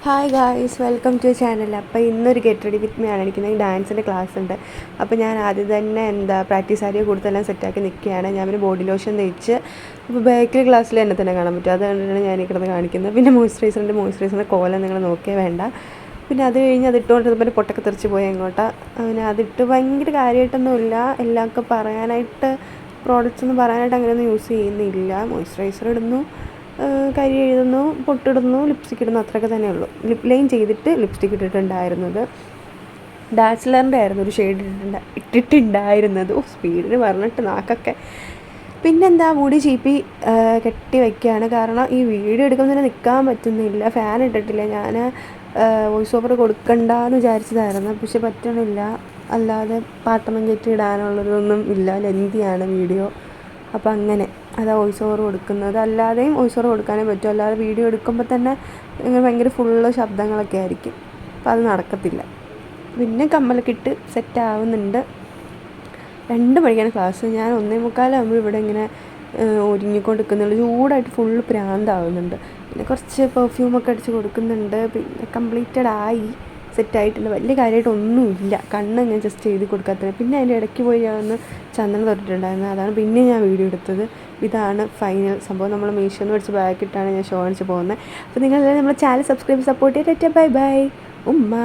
Hi guys, welcome to channel. അപ്പോൾ ഇന്നൊരു get ready with me ആണ് എനിക്ക് ഡാൻസിൻ്റെ ക്ലാസ് ഉണ്ട്. അപ്പോൾ ഞാൻ ആദ്യം തന്നെ പ്രാക്ടീസ് ആരിയ കൊടുത്തെല്ലാം സെറ്റാക്കി നിൽക്കുകയാണ്. ഞാൻ ഒരു ബോഡി ലോഷൻ തേച്ച് ഇപ്പോൾ ബേക്കറി ക്ലാസ്സിൽ എന്നെ തന്നെ കാണാൻ പറ്റും. അതുകൊണ്ടാണ് ഞാൻ ഈ കിടന്ന് കാണിക്കുന്നത്. പിന്നെ മോയ്സ്ചറൈസറിൻ്റെ കോലം നിങ്ങൾ നോക്കേ വേണ്ട. പിന്നെ അത് കഴിഞ്ഞ് അതിട്ടുകൊണ്ടിരുന്നപ്പോൾ പൊട്ടൊക്കെ തെറിച്ച് പോയി അങ്ങോട്ടാ. പിന്നെ അതിട്ട് ഭയങ്കര കാര്യമായിട്ടൊന്നുമില്ല. എല്ലാവർക്കും പറയാനായിട്ട് പ്രോഡക്റ്റ്സ് ഒന്നും പറയാനായിട്ട് അങ്ങനെയൊന്നും യൂസ് ചെയ്യുന്നില്ല. മോയ്സ്ചറൈസർ ഇടുന്നു, കരി എഴുതുന്നു, പൊട്ടിടുന്നു, ലിപ്സ്റ്റിക് ഇടുന്നു, അത്രയൊക്കെ തന്നെ ഉള്ളൂ. ലിപ് ലൈൻ ചെയ്തിട്ട് ലിപ്സ്റ്റിക് ഇട്ടിട്ടുണ്ടായിരുന്നത് ഡാസ്ലറിൻ്റെ ആയിരുന്നു ഒരു ഷെയ്ഡ് ഇട്ടിട്ടുണ്ടായിരുന്നത്. സ്പീഡിന് പറഞ്ഞിട്ട് നാക്കൊക്കെ. പിന്നെന്താ, മുടി ചീപ്പി കെട്ടി വയ്ക്കുകയാണ്. കാരണം ഈ വീഡിയോ എടുക്കുന്നതിന് നിൽക്കാൻ പറ്റുന്നില്ല. ഫാൻ ഇട്ടിട്ടില്ല. ഞാൻ വോയിസ് ഓവർ കൊടുക്കണ്ടെന്ന് വിചാരിച്ചതായിരുന്നു, പക്ഷെ പറ്റണില്ല. അല്ലാതെ പാട്ടൊന്നും കയറ്റി ഇടാനുള്ളതൊന്നും ഇല്ല, ലെന്തിയാണ് വീഡിയോ. അപ്പോൾ അങ്ങനെ അതാ വോയിസ് ഓവർ കൊടുക്കുന്നത്. അല്ലാതെയും വോയിസ് ഓവർ കൊടുക്കാനേ പറ്റും. അല്ലാതെ വീഡിയോ എടുക്കുമ്പോൾ തന്നെ ഭയങ്കര ഫുള്ള് ശബ്ദങ്ങളൊക്കെ ആയിരിക്കും. അപ്പോൾ അത് നടക്കത്തില്ല. പിന്നെ കമ്മലൊക്കെ ഇട്ട് സെറ്റാവുന്നുണ്ട്. 2 മണിക്കാണ് ക്ലാസ്. ഞാൻ 1:45 ഇവിടെ ഇങ്ങനെ ഒരുങ്ങിക്കൊണ്ടിരിക്കുന്നുള്ളൂ. ചൂടായിട്ട് ഫുള്ള് പ്രാന്താവുന്നുണ്ട്. പിന്നെ കുറച്ച് പെർഫ്യൂമൊക്കെ അടിച്ച് കൊടുക്കുന്നുണ്ട്. പിന്നെ കംപ്ലീറ്റഡ് ആയി, സെറ്റായിട്ടുണ്ട്. വലിയ കാര്യമായിട്ടൊന്നുമില്ല. കണ്ണ് ഞാൻ ജസ്റ്റ് എഴുതി കൊടുക്കാത്തത്. പിന്നെ അതിൻ്റെ ഇടയ്ക്ക് പോയി ഞാൻ ഒന്ന് ചന്ദനം തൊട്ടിട്ടുണ്ടായിരുന്നു. അതാണ് പിന്നെ ഞാൻ വീഡിയോ എടുത്തത്. ഇതാണ് ഫൈനൽ സംഭവം. നമ്മൾ മീഷോന്ന് മേടിച്ച് ബാഗിട്ടാണ് ഞാൻ ഷോ കാണിച്ച് പോകുന്നത്. അപ്പോൾ നിങ്ങളെല്ലാം നമ്മുടെ ചാനൽ സബ്സ്ക്രൈബ് സപ്പോർട്ട് ചെയ്തിട്ട് ബൈ ബൈ ഉമ്മ.